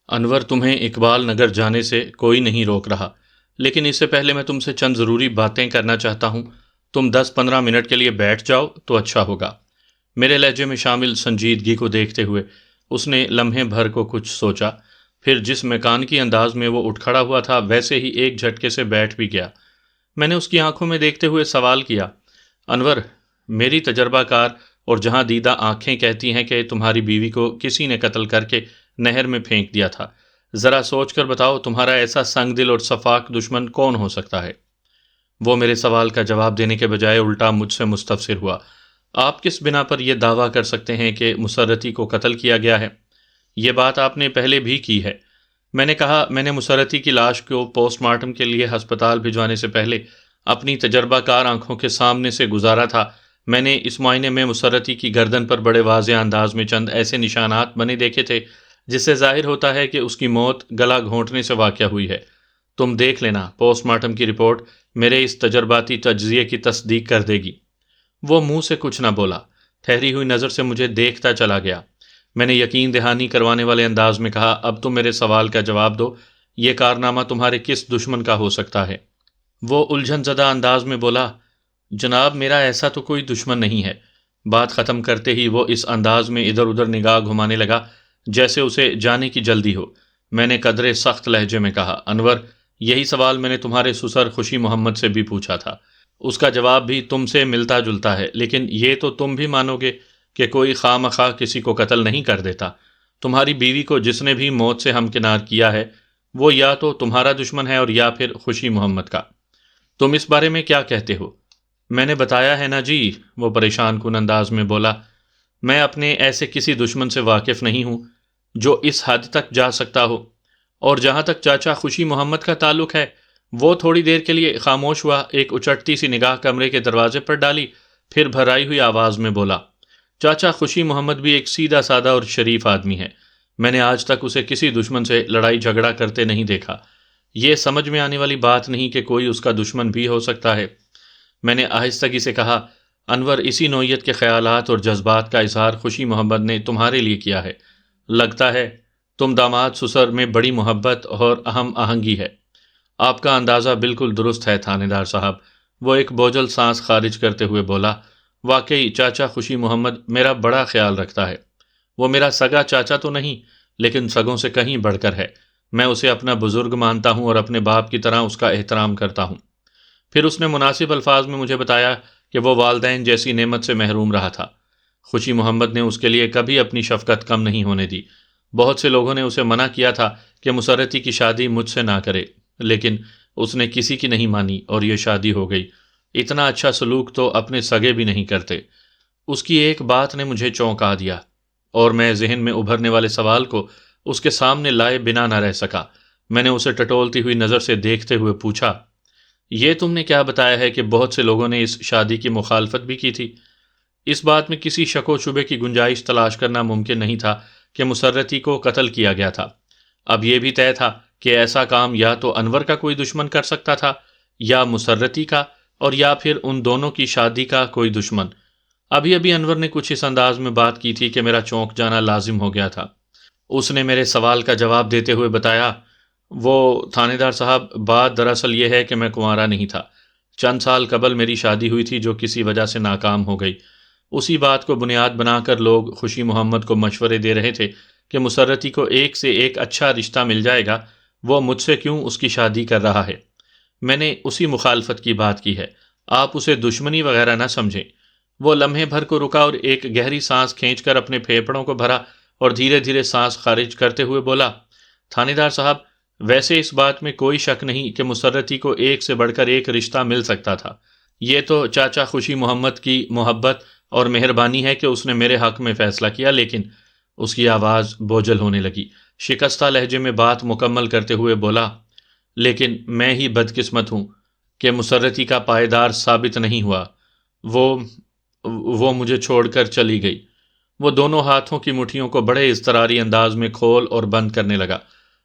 انور، تمہیں اقبال نگر جانے سے کوئی نہیں روک رہا، لیکن اس سے پہلے میں تم سے چند ضروری باتیں کرنا چاہتا ہوں۔ تم 10-15 منٹ کے لیے بیٹھ جاؤ تو اچھا ہوگا۔ میرے لہجے میں شامل سنجیدگی کو دیکھتے ہوئے اس نے لمحے بھر کو کچھ سوچا، پھر جس میکانکی انداز میں وہ اٹھ کھڑا ہوا تھا ویسے ہی ایک جھٹکے سے بیٹھ بھی گیا۔ میں نے اس کی آنکھوں میں دیکھتے ہوئے سوال کیا، انور، میری تجربہ کار اور جہاں دیدہ آنکھیں کہتی ہیں کہ تمہاری بیوی کو کسی نے قتل کر کے نہر میں پھینک دیا تھا، ذرا سوچ کر بتاؤ تمہارا ایسا سنگ دل اور صفاک دشمن کون ہو سکتا ہے؟ وہ میرے سوال کا جواب دینے کے بجائے الٹا مجھ سے مستفسر ہوا، آپ کس بنا پر یہ دعویٰ کر سکتے ہیں کہ مسرتی کو قتل کیا گیا ہے؟ یہ بات آپ نے پہلے بھی کی ہے۔ میں نے کہا، میں نے مسرتی کی لاش کو پوسٹ مارٹم کے لیے ہسپتال بھجوانے سے پہلے اپنی تجربہ کار آنکھوں کے سامنے سے گزارا تھا۔ میں نے اس معائنے میں مسرتی کی گردن پر بڑے واضح انداز میں چند ایسے نشانات بنے دیکھے تھے جس سے ظاہر ہوتا ہے کہ اس کی موت گلا گھونٹنے سے واقع ہوئی ہے۔ تم دیکھ لینا، پوسٹ مارٹم کی رپورٹ میرے اس تجرباتی تجزیے کی تصدیق کر دے گی۔ وہ منہ سے کچھ نہ بولا، ٹھہری ہوئی نظر سے مجھے دیکھتا چلا گیا۔ میں نے یقین دہانی کروانے والے انداز میں کہا، اب تم میرے سوال کا جواب دو، یہ کارنامہ تمہارے کس دشمن کا ہو سکتا ہے؟ وہ الجھن زدہ انداز میں بولا، جناب، میرا ایسا تو کوئی دشمن نہیں ہے۔ بات ختم کرتے ہی وہ اس انداز میں ادھر ادھر نگاہ گھمانے لگا جیسے اسے جانے کی جلدی ہو۔ میں نے قدرے سخت لہجے میں کہا، انور، یہی سوال میں نے تمہارے سسر خوشی محمد سے بھی پوچھا تھا، اس کا جواب بھی تم سے ملتا جلتا ہے، لیکن یہ تو تم بھی مانو گے کہ کوئی خواہ مخواہ کسی کو قتل نہیں کر دیتا۔ تمہاری بیوی کو جس نے بھی موت سے ہمکنار کیا ہے وہ یا تو تمہارا دشمن ہے اور یا پھر خوشی محمد کا۔ تم اس بارے میں کیا کہتے ہو؟ میں نے بتایا ہے نا جی، وہ پریشان کن انداز میں بولا، میں اپنے ایسے کسی دشمن سے واقف نہیں ہوں جو اس حد تک جا سکتا ہو۔ اور جہاں تک چاچا خوشی محمد کا تعلق ہے، وہ تھوڑی دیر کے لیے خاموش ہوا، ایک اچٹتی سی نگاہ کمرے کے دروازے پر ڈالی، پھر بھرائی ہوئی آواز میں بولا، چاچا خوشی محمد بھی ایک سیدھا سادہ اور شریف آدمی ہے۔ میں نے آج تک اسے کسی دشمن سے لڑائی جھگڑا کرتے نہیں دیکھا۔ یہ سمجھ میں آنے والی بات نہیں کہ کوئی اس کا دشمن بھی ہو سکتا ہے۔ میں نے آہستگی سے کہا، انور، اسی نوعیت کے خیالات اور جذبات کا اظہار خوشی محمد نے تمہارے لیے کیا ہے۔ لگتا ہے تم داماد سسر میں بڑی محبت اور اہم آہنگی ہے۔ آپ کا اندازہ بالکل درست ہے تھانے دار صاحب، وہ ایک بوجھل سانس خارج کرتے ہوئے بولا، واقعی چاچا خوشی محمد میرا بڑا خیال رکھتا ہے۔ وہ میرا سگا چاچا تو نہیں، لیکن سگوں سے کہیں بڑھ کر ہے۔ میں اسے اپنا بزرگ مانتا ہوں اور اپنے باپ کی طرح اس کا احترام کرتا ہوں۔ پھر اس نے مناسب الفاظ میں مجھے بتایا کہ وہ والدین جیسی نعمت سے محروم رہا تھا۔ خوشی محمد نے اس کے لیے کبھی اپنی شفقت کم نہیں ہونے دی۔ بہت سے لوگوں نے اسے منع کیا تھا کہ مسرتی کی شادی مجھ سے نہ کرے، لیکن اس نے کسی کی نہیں مانی اور یہ شادی ہو گئی۔ اتنا اچھا سلوک تو اپنے سگے بھی نہیں کرتے۔ اس کی ایک بات نے مجھے چونکا دیا اور میں ذہن میں ابھرنے والے سوال کو اس کے سامنے لائے بنا نہ رہ سکا۔ میں نے اسے ٹٹولتی ہوئی نظر سے دیکھتے ہوئے پوچھا، یہ تم نے کیا بتایا ہے کہ بہت سے لوگوں نے اس شادی کی مخالفت بھی کی تھی؟ اس بات میں کسی شک و شبے کی گنجائش تلاش کرنا ممکن نہیں تھا کہ مسرتی کو قتل کیا گیا تھا۔ اب یہ بھی طے تھا کہ ایسا کام یا تو انور کا کوئی دشمن کر سکتا تھا، یا مسرتی کا، اور یا پھر ان دونوں کی شادی کا کوئی دشمن۔ ابھی ابھی انور نے کچھ اس انداز میں بات کی تھی کہ میرا چونک جانا لازم ہو گیا تھا۔ اس نے میرے سوال کا جواب دیتے ہوئے بتایا، وہ تھانے دار صاحب، بات دراصل یہ ہے کہ میں کنوارا نہیں تھا۔ چند سال قبل میری شادی ہوئی تھی جو کسی وجہ سے ناکام ہو گئی۔ اسی بات کو بنیاد بنا کر لوگ خوشی محمد کو مشورے دے رہے تھے کہ مسرتی کو ایک سے ایک اچھا رشتہ مل جائے گا، وہ مجھ سے کیوں اس کی شادی کر رہا ہے؟ میں نے اسی مخالفت کی بات کی ہے، آپ اسے دشمنی وغیرہ نہ سمجھیں۔ وہ لمحے بھر کو رکا اور ایک گہری سانس کھینچ کر اپنے پھیپھڑوں کو بھرا اور دھیرے دھیرے سانس خارج کرتے ہوئے بولا، تھانے دار صاحب، ویسے اس بات میں کوئی شک نہیں کہ مسرتی کو ایک سے بڑھ کر ایک رشتہ مل سکتا تھا۔ یہ تو چاچا خوشی محمد کی محبت اور مہربانی ہے کہ اس نے میرے حق میں فیصلہ کیا، لیکن اس کی آواز بوجھل ہونے لگی۔ شکستہ لہجے میں بات مکمل کرتے ہوئے بولا، لیکن میں ہی بدقسمت ہوں کہ مسرتی کا پائیدار ثابت نہیں ہوا۔ وہ مجھے چھوڑ کر چلی گئی۔ وہ دونوں ہاتھوں کی مٹھیوں کو بڑے اضطراری انداز میں کھول اور بند کرنے لگا۔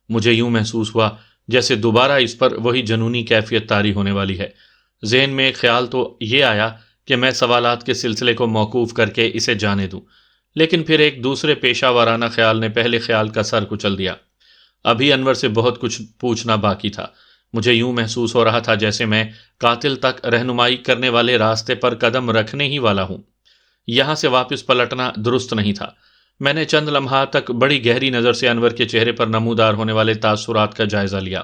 مجھے یوں محسوس ہوا جیسے دوبارہ اس پر وہی جنونی کیفیت طاری ہونے والی ہے۔ ذہن میں ایک خیال تو یہ آیا کہ میں سوالات کے سلسلے کو موقوف کر کے اسے جانے دوں، لیکن پھر ایک دوسرے پیشہ وارانہ خیال نے پہلے خیال کا سر کچل دیا۔ ابھی انور سے بہت کچھ پوچھنا باقی تھا۔ مجھے یوں محسوس ہو رہا تھا جیسے میں قاتل تک رہنمائی کرنے والے راستے پر قدم رکھنے ہی والا ہوں۔ یہاں سے واپس پلٹنا درست نہیں تھا۔ میں نے چند لمحات تک بڑی گہری نظر سے انور کے چہرے پر نمودار ہونے والے تاثرات کا جائزہ لیا۔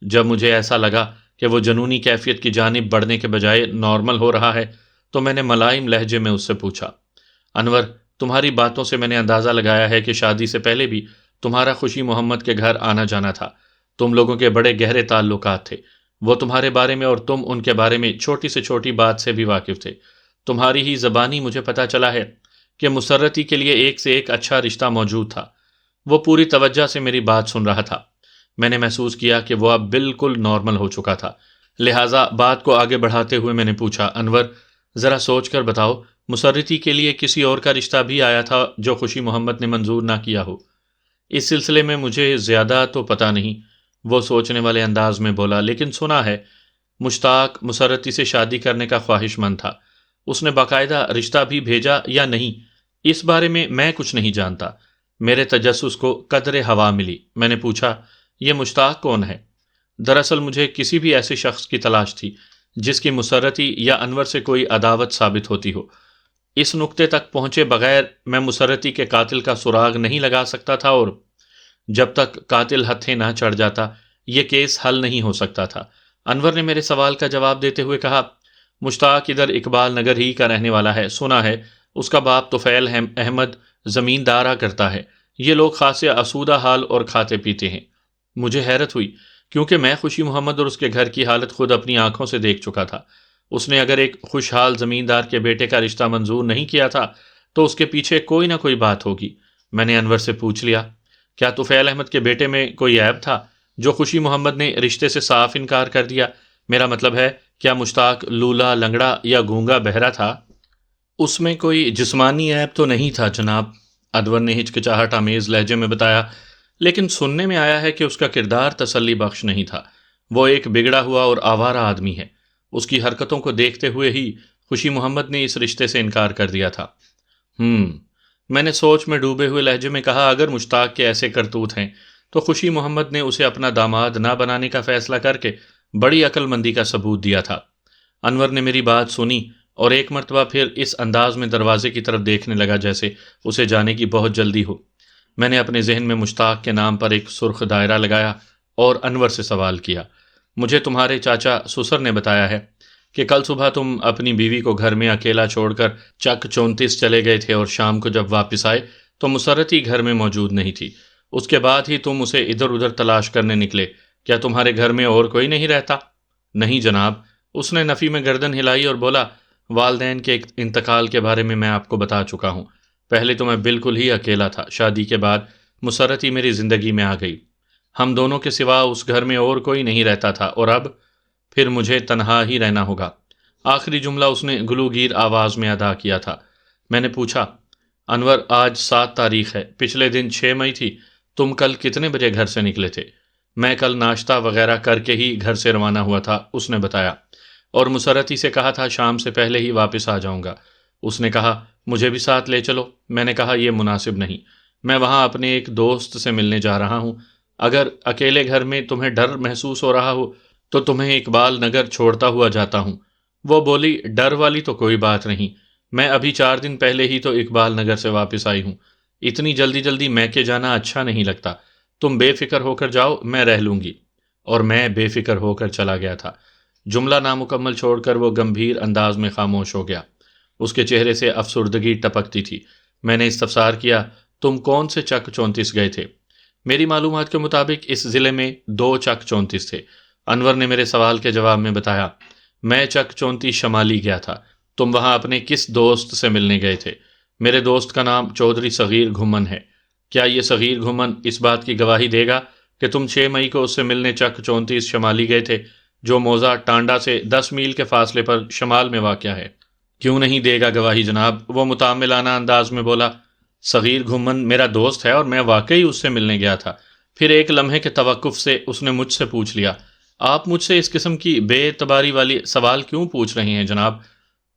جب مجھے ایسا لگا کہ وہ جنونی کیفیت کی جانب بڑھنے کے بجائے نارمل ہو رہا ہے تو میں نے ملائم لہجے میں اس سے پوچھا، انور، تمہاری باتوں سے میں نے اندازہ لگایا ہے کہ شادی سے پہلے بھی تمہارا خوشی محمد کے گھر آنا جانا تھا۔ تم لوگوں کے بڑے گہرے تعلقات تھے۔ وہ تمہارے بارے میں اور تم ان کے بارے میں چھوٹی سے چھوٹی بات سے بھی واقف تھے۔ تمہاری ہی زبانی مجھے پتا چلا ہے کہ مسرتی کے لیے ایک سے ایک اچھا رشتہ موجود تھا۔ وہ پوری توجہ سے میری بات سن رہا تھا۔ میں نے محسوس کیا کہ وہ اب بالکل نارمل ہو چکا تھا، لہٰذا بات کو آگے بڑھاتے ہوئے میں نے پوچھا، انور، ذرا سوچ کر بتاؤ، مسرتی کے لیے کسی اور کا رشتہ بھی آیا تھا جو خوشی محمد نے منظور نہ کیا ہو؟ اس سلسلے میں مجھے زیادہ تو پتہ نہیں، وہ سوچنے والے انداز میں بولا، لیکن سنا ہے مشتاق مسرتی سے شادی کرنے کا خواہش مند تھا۔ اس نے باقاعدہ رشتہ بھی بھیجا یا نہیں، اس بارے میں کچھ نہیں جانتا۔ میرے تجسس کو قدر ہوا ملی۔ میں نے پوچھا، یہ مشتاق کون ہے؟ دراصل مجھے کسی بھی ایسے شخص کی تلاش تھی جس کی مسرتی یا انور سے کوئی عداوت ثابت ہوتی ہو۔ اس نقطے تک پہنچے بغیر میں مسرتی کے قاتل کا سراغ نہیں لگا سکتا تھا، اور جب تک قاتل ہتھے نہ چڑھ جاتا یہ کیس حل نہیں ہو سکتا تھا۔ انور نے میرے سوال کا جواب دیتے ہوئے کہا، مشتاق ادھر اقبال نگر ہی کا رہنے والا ہے، سنا ہے اس کا باپ طفیل احمد زمیندارہ کرتا ہے۔ یہ لوگ خاصے آسودہ حال اور کھاتے پیتے ہیں۔ مجھے حیرت ہوئی کیونکہ میں خوشی محمد اور اس کے گھر کی حالت خود اپنی آنکھوں سے دیکھ چکا تھا۔ اس نے اگر ایک خوشحال زمیندار کے بیٹے کا رشتہ منظور نہیں کیا تھا تو اس کے پیچھے کوئی نہ کوئی بات ہوگی۔ میں نے انور سے پوچھ لیا، کیا طفیل احمد کے بیٹے میں کوئی عیب تھا جو خوشی محمد نے رشتے سے صاف انکار کر دیا؟ میرا مطلب ہے، کیا مشتاق لولا، لنگڑا یا گونگا بہرا تھا؟ اس میں کوئی جسمانی عیب تو نہیں تھا جناب، انور نے ہچکچاہٹ آمیز لہجے میں بتایا، لیکن سننے میں آیا ہے کہ اس کا کردار تسلی بخش نہیں تھا۔ وہ ایک بگڑا ہوا اور آوارہ آدمی ہے۔ اس کی حرکتوں کو دیکھتے ہوئے ہی خوشی محمد نے اس رشتے سے انکار کر دیا تھا۔ میں نے سوچ میں ڈوبے ہوئے لہجے میں کہا، اگر مشتاق کے ایسے کرتوت ہیں تو خوشی محمد نے اسے اپنا داماد نہ بنانے کا فیصلہ کر کے بڑی عقل مندی کا ثبوت دیا تھا۔ انور نے میری بات سنی اور ایک مرتبہ پھر اس انداز میں دروازے کی طرف دیکھنے لگا جیسے اسے جانے کی بہت جلدی ہو۔ میں نے اپنے ذہن میں مشتاق کے نام پر ایک سرخ دائرہ لگایا اور انور سے سوال کیا، مجھے تمہارے چاچا سسر نے بتایا ہے کہ کل صبح تم اپنی بیوی کو گھر میں اکیلا چھوڑ کر چک 34 چلے گئے تھے اور شام کو جب واپس آئے تو مسرتی گھر میں موجود نہیں تھی۔ اس کے بعد ہی تم اسے ادھر ادھر تلاش کرنے نکلے۔ کیا تمہارے گھر میں اور کوئی نہیں رہتا؟ نہیں جناب، اس نے نفی میں گردن ہلائی اور بولا، والدین کے انتقال کے بارے میں آپ کو بتا چکا ہوں۔ پہلے تو میں بالکل ہی اکیلا تھا، شادی کے بعد مسرتی میری زندگی میں آ گئی۔ ہم دونوں کے سوا اس گھر میں اور کوئی نہیں رہتا تھا، اور اب پھر مجھے تنہا ہی رہنا ہوگا۔ آخری جملہ اس نے گلوگیر آواز میں ادا کیا تھا۔ میں نے پوچھا، انور، آج 7 تاریخ ہے، پچھلے دن 6 مئی تھی، تم کل کتنے بجے گھر سے نکلے تھے؟ میں کل ناشتہ وغیرہ کر کے ہی گھر سے روانہ ہوا تھا، اس نے بتایا، اور مسرتی سے کہا تھا شام سے پہلے ہی واپس آ جاؤں گا۔ اس نے کہا مجھے بھی ساتھ لے چلو۔ میں نے کہا یہ مناسب نہیں، میں وہاں اپنے ایک دوست سے ملنے جا رہا ہوں۔ اگر اکیلے گھر میں تمہیں ڈر محسوس ہو رہا ہو تو تمہیں اقبال نگر چھوڑتا ہوا جاتا ہوں۔ وہ بولی، ڈر والی تو کوئی بات نہیں، میں ابھی 4 دن پہلے ہی تو اقبال نگر سے واپس آئی ہوں۔ اتنی جلدی میکے جانا اچھا نہیں لگتا، تم بے فکر ہو کر جاؤ، میں رہ لوں گی۔ اور میں بے فکر ہو کر چلا گیا تھا۔ جملہ نامکمل چھوڑ کر وہ گمبھیر انداز میں خاموش ہو گیا۔ اس کے چہرے سے افسردگی ٹپکتی تھی۔ میں نے استفسار کیا، تم کون سے چک 34 گئے تھے؟ میری معلومات کے مطابق اس ضلع میں 2 چک 34 تھے۔ انور نے میرے سوال کے جواب میں بتایا، میں چک 34 شمالی گیا تھا۔ تم وہاں اپنے کس دوست سے ملنے گئے تھے؟ میرے دوست کا نام چودھری صغیر گھمن ہے۔ کیا یہ صغیر گھمن اس بات کی گواہی دے گا کہ تم 6 مئی کو اس سے ملنے چک 34 شمالی گئے تھے، جو موزہ ٹانڈا سے 10 میل کے فاصلے پر شمال میں واقع ہے؟ کیوں نہیں دے گا گواہی جناب، وہ متعاملانہ انداز میں بولا۔ صغیر گھمن میرا دوست ہے اور میں واقعی اس سے ملنے گیا تھا۔ پھر ایک لمحے کے توقف سے اس نے مجھ سے پوچھ لیا، آپ مجھ سے اس قسم کی بے اعتباری والی سوال کیوں پوچھ رہے ہیں جناب؟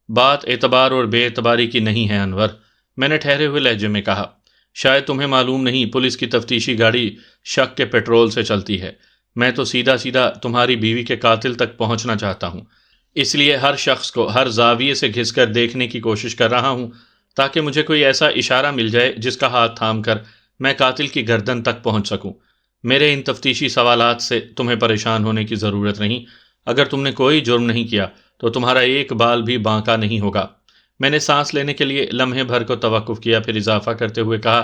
بات اعتبار اور بے اعتباری کی نہیں ہے انور، میں نے ٹھہرے ہوئے لہجے میں کہا۔ شاید تمہیں معلوم نہیں، پولیس کی تفتیشی گاڑی شک کے پیٹرول سے چلتی ہے۔ میں تو سیدھا سیدھا تمہاری بیوی کے قاتل تک پہنچنا چاہتا ہوں، اس لیے ہر شخص کو ہر زاویے سے گھس کر دیکھنے کی کوشش کر رہا ہوں تاکہ مجھے کوئی ایسا اشارہ مل جائے جس کا ہاتھ تھام کر میں قاتل کی گردن تک پہنچ سکوں۔ میرے ان تفتیشی سوالات سے تمہیں پریشان ہونے کی ضرورت نہیں۔ اگر تم نے کوئی جرم نہیں کیا تو تمہارا ایک بال بھی بانکا نہیں ہوگا۔ میں نے سانس لینے کے لیے لمحے بھر کو توقف کیا، پھر اضافہ کرتے ہوئے کہا،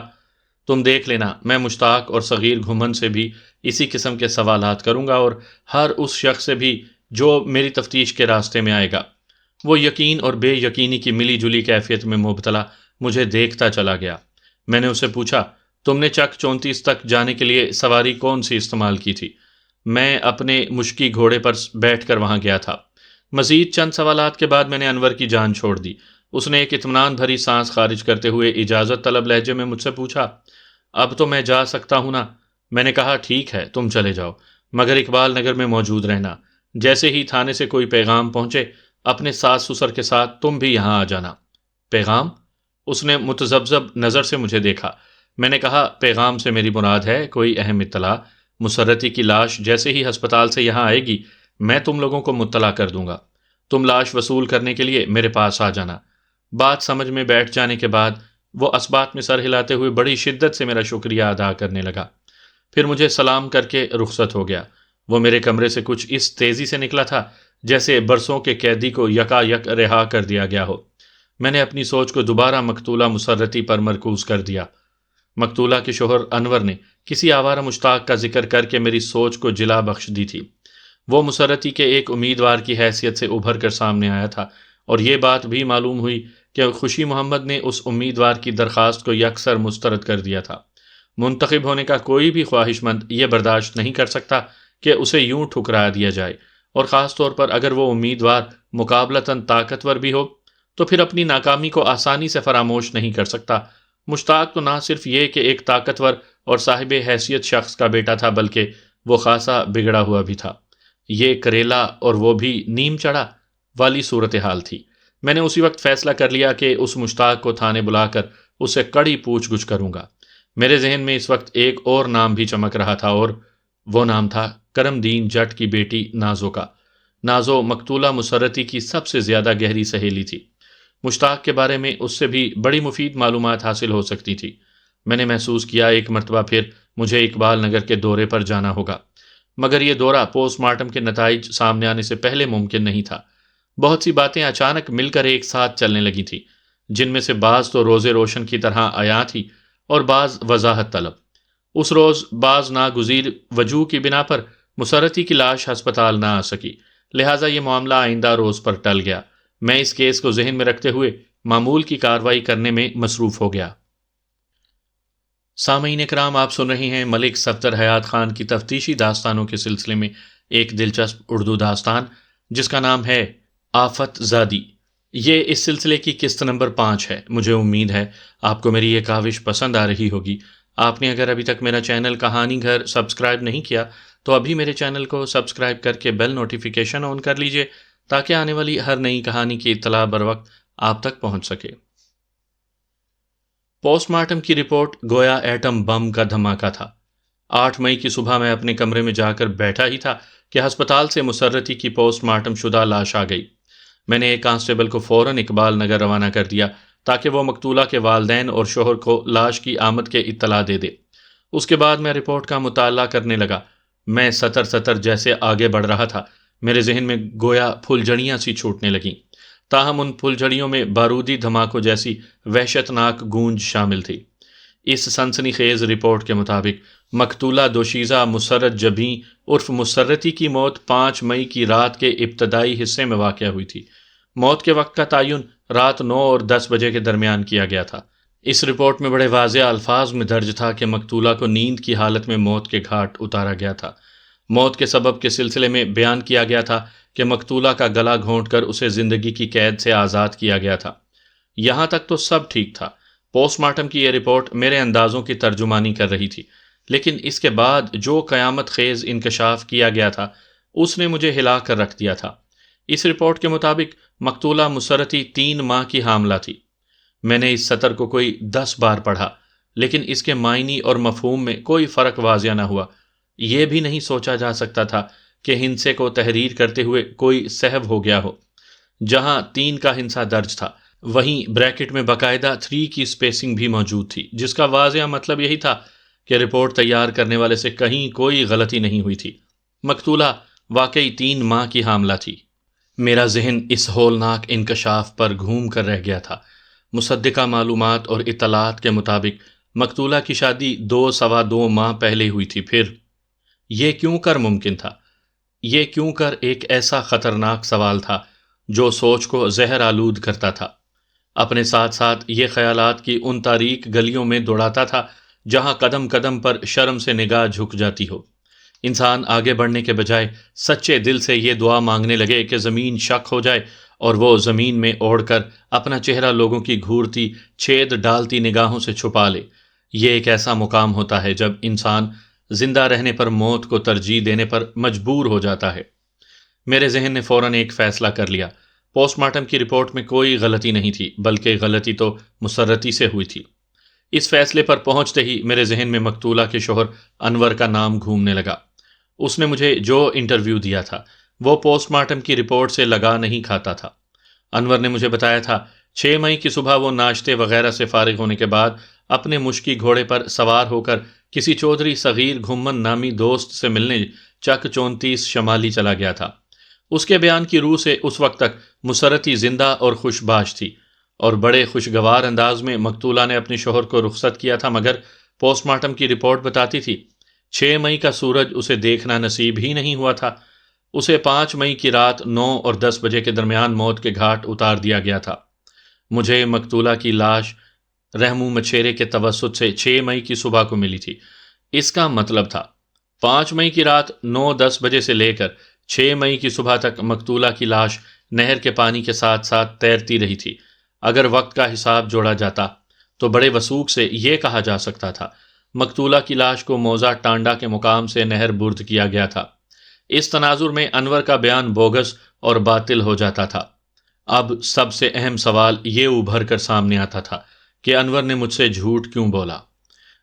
تم دیکھ لینا، میں مشتاق اور صغیر گھمن سے بھی اسی قسم کے سوالات کروں گا، اور ہر اس شخص سے بھی جو میری تفتیش کے راستے میں آئے گا۔ وہ یقین اور بے یقینی کی ملی جلی کیفیت میں مبتلا مجھے دیکھتا چلا گیا۔ میں نے اسے پوچھا، تم نے چک 34 تک جانے کے لیے سواری کون سی استعمال کی تھی؟ میں اپنے مشکی گھوڑے پر بیٹھ کر وہاں گیا تھا۔ مزید چند سوالات کے بعد میں نے انور کی جان چھوڑ دی۔ اس نے ایک اطمینان بھری سانس خارج کرتے ہوئے اجازت طلب لہجے میں مجھ سے پوچھا، اب تو میں جا سکتا ہوں نا؟ میں نے کہا، ٹھیک ہے، تم چلے جاؤ، مگر اقبال نگر میں موجود رہنا۔ جیسے ہی تھانے سے کوئی پیغام پہنچے اپنے ساس سسر کے ساتھ تم بھی یہاں آ جانا۔ پیغام؟ اس نے متذبذب نظر سے مجھے دیکھا۔ میں نے کہا، پیغام سے میری مراد ہے کوئی اہم اطلاع۔ مسرتی کی لاش جیسے ہی ہسپتال سے یہاں آئے گی میں تم لوگوں کو مطلع کر دوں گا۔ تم لاش وصول کرنے کے لیے میرے پاس آ جانا۔ بات سمجھ میں بیٹھ جانے کے بعد وہ اسبات میں سر ہلاتے ہوئے بڑی شدت سے میرا شکریہ ادا کرنے لگا، پھر مجھے سلام کر کے رخصت ہو گیا۔ وہ میرے کمرے سے کچھ اس تیزی سے نکلا تھا جیسے برسوں کے قیدی کو یکا یک رہا کر دیا گیا ہو۔ میں نے اپنی سوچ کو دوبارہ مقتولہ مسرتی پر مرکوز کر دیا۔ مقتولہ کے شوہر انور نے کسی آوارہ مشتاق کا ذکر کر کے میری سوچ کو جلا بخش دی تھی۔ وہ مسرتی کے ایک امیدوار کی حیثیت سے ابھر کر سامنے آیا تھا، اور یہ بات بھی معلوم ہوئی کہ خوشی محمد نے اس امیدوار کی درخواست کو یکسر مسترد کر دیا تھا۔ منتخب ہونے کا کوئی بھی خواہش مند یہ برداشت نہیں کر سکتا کہ اسے یوں ٹھکرا دیا جائے، اور خاص طور پر اگر وہ امیدوار مقابلتاً طاقتور بھی ہو تو پھر اپنی ناکامی کو آسانی سے فراموش نہیں کر سکتا۔ مشتاق تو نہ صرف یہ کہ ایک طاقتور اور صاحب حیثیت شخص کا بیٹا تھا، بلکہ وہ خاصا بگڑا ہوا بھی تھا۔ یہ کریلا اور وہ بھی نیم چڑھا والی صورتحال تھی۔ میں نے اسی وقت فیصلہ کر لیا کہ اس مشتاق کو تھانے بلا کر اس سے کڑی پوچھ گچھ کروں گا۔ میرے ذہن میں اس وقت ایک اور نام بھی چمک رہا تھا، اور وہ نام تھا کرم دین جٹ کی بیٹی نازو کا۔ نازو مقتولہ مسرتی کی سب سے زیادہ گہری سہیلی تھی۔ مشتاق کے بارے میں اس سے بھی بڑی مفید معلومات حاصل ہو سکتی تھی۔ میں نے محسوس کیا ایک مرتبہ پھر مجھے اقبال نگر کے دورے پر جانا ہوگا، مگر یہ دورہ پوسٹ مارٹم کے نتائج سامنے آنے سے پہلے ممکن نہیں تھا۔ بہت سی باتیں اچانک مل کر ایک ساتھ چلنے لگی تھی، جن میں سے بعض تو روز روشن کی طرح عیاں تھی اور بعض وضاحت طلب۔ اس روز بعض ناگزیر وجوہ کی بنا پر مسرتی کی لاش ہسپتال نہ آ سکی، لہٰذا یہ معاملہ آئندہ روز پر ٹل گیا۔ میں اس کیس کو ذہن میں رکھتے ہوئے معمول کی کارروائی کرنے میں مصروف ہو گیا۔ سامعین اکرام، آپ سن رہے ہیں ملک صفدر حیات خان کی تفتیشی داستانوں کے سلسلے میں ایک دلچسپ اردو داستان جس کا نام ہے آفت زادی۔ یہ اس سلسلے کی قسط نمبر 5 ہے۔ مجھے امید ہے آپ کو میری یہ کاوش پسند آ رہی ہوگی۔ آپ نے اگر ابھی تک میرا چینل کہانی گھر سبسکرائب نہیں کیا تو ابھی میرے چینل کو سبسکرائب کر کے بیل نوٹیفیکیشن آن کر لیجئے تاکہ آنے والی ہر نئی کہانی کی اطلاع بر وقت آپ تک پہنچ سکے۔ پوسٹ مارٹم کی رپورٹ گویا ایٹم بم کا دھماکہ تھا۔ 8 مئی کی صبح میں اپنے کمرے میں جا کر بیٹھا ہی تھا کہ ہسپتال سے مسرتی کی پوسٹ مارٹم شدہ لاش آ گئی۔ میں نے ایک کانسٹیبل کو فوراً اقبال نگر روانہ کر دیا تاکہ وہ مقتولہ کے والدین اور شوہر کو لاش کی آمد کے اطلاع دے دے۔ اس کے بعد میں رپورٹ کا مطالعہ کرنے لگا۔ میں سطر سطر جیسے آگے بڑھ رہا تھا، میرے ذہن میں گویا پھلجھڑیاں سی چھوٹنے لگیں، تاہم ان پھلجھڑیوں میں بارودی دھماکوں جیسی وحشت ناک گونج شامل تھی۔ اس سنسنی خیز رپورٹ کے مطابق مقتولہ دوشیزہ مسرت جبیں عرف مسرتی کی موت 5 مئی کی رات کے ابتدائی حصے میں واقع ہوئی تھی۔ موت کے وقت کا تعین رات 9 اور 10 بجے کے درمیان کیا گیا تھا۔ اس رپورٹ میں بڑے واضح الفاظ میں درج تھا کہ مقتولہ کو نیند کی حالت میں موت کے گھاٹ اتارا گیا تھا۔ موت کے سبب کے سلسلے میں بیان کیا گیا تھا کہ مقتولہ کا گلا گھونٹ کر اسے زندگی کی قید سے آزاد کیا گیا تھا۔ یہاں تک تو سب ٹھیک تھا۔ پوسٹ مارٹم کی یہ رپورٹ میرے اندازوں کی ترجمانی کر رہی تھی، لیکن اس کے بعد جو قیامت خیز انکشاف کیا گیا تھا اس نے مجھے ہلا کر رکھ دیا تھا۔ اس رپورٹ کے مطابق مقتولہ مسرتی 3 ماہ کی حاملہ تھی۔ میں نے اس سطر کو کوئی 10 بار پڑھا۔ لیکن اس کے معنی اور مفہوم میں کوئی فرق واضح نہ ہوا۔ یہ بھی نہیں سوچا جا سکتا تھا کہ ہندسے کو تحریر کرتے ہوئے کوئی سہو ہو گیا ہو۔ جہاں 3 کا ہندسہ درج تھا، وہیں بریکٹ میں باقاعدہ 3 کی سپیسنگ بھی موجود تھی، جس کا واضح مطلب یہی تھا کہ رپورٹ تیار کرنے والے سے کہیں کوئی غلطی نہیں ہوئی تھی۔ مقتولہ واقعی 3 ماہ کی حاملہ تھی۔ میرا ذہن اس ہولناک انکشاف پر گھوم کر رہ گیا تھا۔ مصدقہ معلومات اور اطلاعات کے مطابق مقتولہ کی شادی 2 سوا 2 ماہ پہلے ہوئی تھی۔ پھر یہ کیوں کر ممکن تھا؟ یہ کیوں کر ایک ایسا خطرناک سوال تھا جو سوچ کو زہر آلود کرتا تھا۔ اپنے ساتھ ساتھ یہ خیالات کی ان تاریک گلیوں میں دوڑاتا تھا جہاں قدم قدم پر شرم سے نگاہ جھک جاتی ہو۔ انسان آگے بڑھنے کے بجائے سچے دل سے یہ دعا مانگنے لگے کہ زمین شق ہو جائے اور وہ زمین میں اوڑھ کر اپنا چہرہ لوگوں کی گھورتی چھید ڈالتی نگاہوں سے چھپا لے۔ یہ ایک ایسا مقام ہوتا ہے جب انسان زندہ رہنے پر موت کو ترجیح دینے پر مجبور ہو جاتا ہے۔ میرے ذہن نے فوراً ایک فیصلہ کر لیا۔ پوسٹ مارٹم کی رپورٹ میں کوئی غلطی نہیں تھی، بلکہ غلطی تو مسرتی سے ہوئی تھی۔ اس فیصلے پر پہنچتے ہی میرے ذہن میں مقتولہ کے شوہر انور کا نام گھومنے لگا۔ اس نے مجھے جو انٹرویو دیا تھا وہ پوسٹ مارٹم کی رپورٹ سے لگا نہیں کھاتا تھا۔ انور نے مجھے بتایا تھا 6 مئی کی صبح وہ ناشتے وغیرہ سے فارغ ہونے کے بعد اپنے مشکی گھوڑے پر سوار ہو کر کسی چودھری صغیر گھمن نامی دوست سے ملنے چک 34 شمالی چلا گیا تھا۔ اس کے بیان کی روح سے اس وقت تک مسرتی زندہ اور خوش باش تھی اور بڑے خوشگوار انداز میں مقتولہ نے اپنے شوہر کو رخصت کیا تھا، مگر پوسٹ مارٹم کی رپورٹ بتاتی تھی 6 مئی کا سورج اسے دیکھنا نصیب ہی نہیں ہوا تھا۔ اسے 5 مئی کی رات 9 اور 10 بجے کے درمیان موت کے گھاٹ اتار دیا گیا تھا۔ مجھے مقتولہ کی لاش رحمو مچھیرے کے توسط سے 6 مئی کی صبح کو ملی تھی۔ اس کا مطلب تھا 5 مئی کی رات 9-10 بجے سے لے کر 6 مئی کی صبح تک مقتولہ کی لاش نہر کے پانی کے ساتھ ساتھ تیرتی رہی تھی۔ اگر وقت کا حساب جوڑا جاتا تو بڑے وثوق سے یہ کہا جا سکتا تھا مقتولہ کی لاش کو موزہ ٹانڈا کے مقام سے نہر برد کیا گیا تھا۔ اس تناظر میں انور کا بیان بوگس اور باطل ہو جاتا تھا۔ اب سب سے اہم سوال یہ ابھر کر سامنے آتا تھا کہ انور نے مجھ سے جھوٹ کیوں بولا؟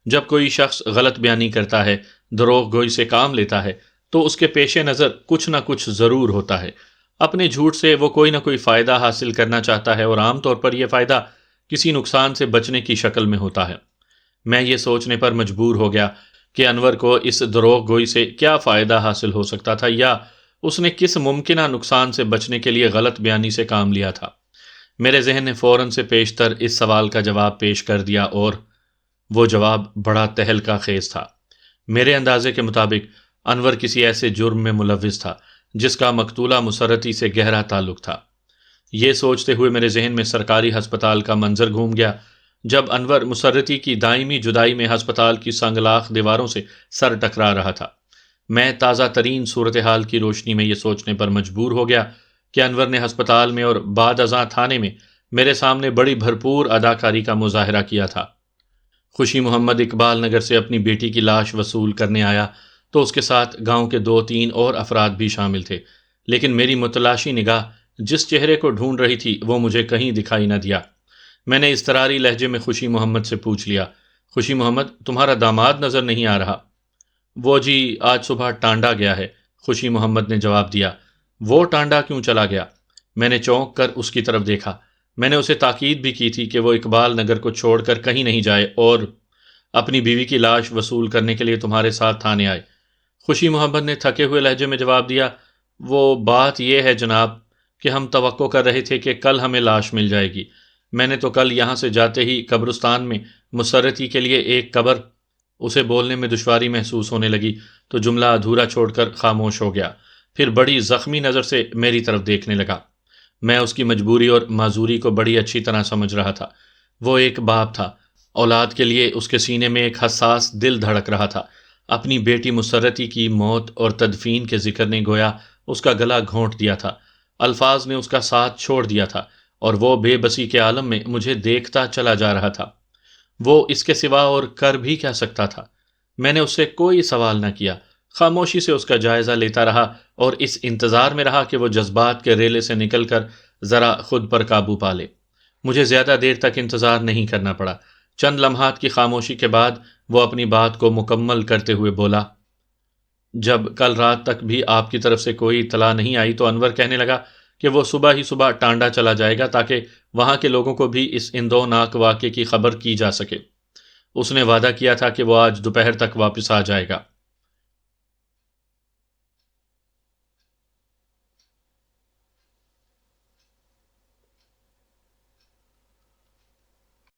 جب کوئی شخص غلط بیانی کرتا ہے، دروغ گوئی سے کام لیتا ہے، تو اس کے پیش نظر کچھ نہ کچھ ضرور ہوتا ہے۔ اپنے جھوٹ سے وہ کوئی نہ کوئی فائدہ حاصل کرنا چاہتا ہے، اور عام طور پر یہ فائدہ کسی نقصان سے بچنے کی شکل میں ہوتا ہے۔ میں یہ سوچنے پر مجبور ہو گیا کہ انور کو اس دروغ گوئی سے کیا فائدہ حاصل ہو سکتا تھا، یا اس نے کس ممکنہ نقصان سے بچنے کے لیے غلط بیانی سے کام لیا تھا۔ میرے ذہن نے فوراً سے پیشتر اس سوال کا جواب پیش کر دیا، اور وہ جواب بڑا تہلکہ خیز تھا۔ میرے اندازے کے مطابق انور کسی ایسے جرم میں ملوث تھا جس کا مقتولہ مسرتی سے گہرا تعلق تھا۔ یہ سوچتے ہوئے میرے ذہن میں سرکاری ہسپتال کا منظر گھوم گیا جب انور مسرتی کی دائمی جدائی میں ہسپتال کی سنگلاخ دیواروں سے سر ٹکرا رہا تھا۔ میں تازہ ترین صورتحال کی روشنی میں یہ سوچنے پر مجبور ہو گیا کہ انور نے ہسپتال میں اور بعد ازاں تھانے میں میرے سامنے بڑی بھرپور اداکاری کا مظاہرہ کیا تھا۔ خوشی محمد اقبال نگر سے اپنی بیٹی کی لاش وصول کرنے آیا تو اس کے ساتھ گاؤں کے 2-3 اور افراد بھی شامل تھے، لیکن میری متلاشی نگاہ جس چہرے کو ڈھونڈ رہی تھی وہ مجھے کہیں دکھائی نہ دیا۔ میں نے اضطراری لہجے میں خوشی محمد سے پوچھ لیا، خوشی محمد، تمہارا داماد نظر نہیں آ رہا؟ وہ جی آج صبح ٹانڈا گیا ہے، خوشی محمد نے جواب دیا۔ وہ ٹانڈا کیوں چلا گیا؟ میں نے چونک کر اس کی طرف دیکھا۔ میں نے اسے تاکید بھی کی تھی کہ وہ اقبال نگر کو چھوڑ کر کہیں نہیں جائے اور اپنی بیوی کی لاش وصول کرنے کے لیے تمہارے ساتھ تھانے آئے۔ خوشی محمد نے تھکے ہوئے لہجے میں جواب دیا، وہ بات یہ ہے جناب کہ ہم توقع کر رہے تھے کہ کل ہمیں لاش مل جائے گی۔ میں نے تو کل یہاں سے جاتے ہی قبرستان میں مسرتی کے لیے ایک قبر۔ اسے بولنے میں دشواری محسوس ہونے لگی تو جملہ ادھورا چھوڑ کر خاموش ہو گیا، پھر بڑی زخمی نظر سے میری طرف دیکھنے لگا۔ میں اس کی مجبوری اور معذوری کو بڑی اچھی طرح سمجھ رہا تھا۔ وہ ایک باپ تھا، اولاد کے لیے اس کے سینے میں ایک حساس دل دھڑک رہا تھا۔ اپنی بیٹی مسرتی کی موت اور تدفین کے ذکر نے گویا اس کا گلا گھونٹ دیا تھا، الفاظ نے اس کا ساتھ چھوڑ دیا تھا، اور وہ بے بسی کے عالم میں مجھے دیکھتا چلا جا رہا تھا۔ وہ اس کے سوا اور کر بھی کیا سکتا تھا؟ میں نے اس سے کوئی سوال نہ کیا، خاموشی سے اس کا جائزہ لیتا رہا اور اس انتظار میں رہا کہ وہ جذبات کے ریلے سے نکل کر ذرا خود پر قابو پا لے۔ مجھے زیادہ دیر تک انتظار نہیں کرنا پڑا۔ چند لمحات کی خاموشی کے بعد وہ اپنی بات کو مکمل کرتے ہوئے بولا، جب کل رات تک بھی آپ کی طرف سے کوئی اطلاع نہیں آئی تو انور کہنے لگا کہ وہ صبح ہی صبح ٹانڈا چلا جائے گا تاکہ وہاں کے لوگوں کو بھی اس اندوناک واقعے کی خبر کی جا سکے۔ اس نے وعدہ کیا تھا کہ وہ آج دوپہر تک واپس آ جائے گا۔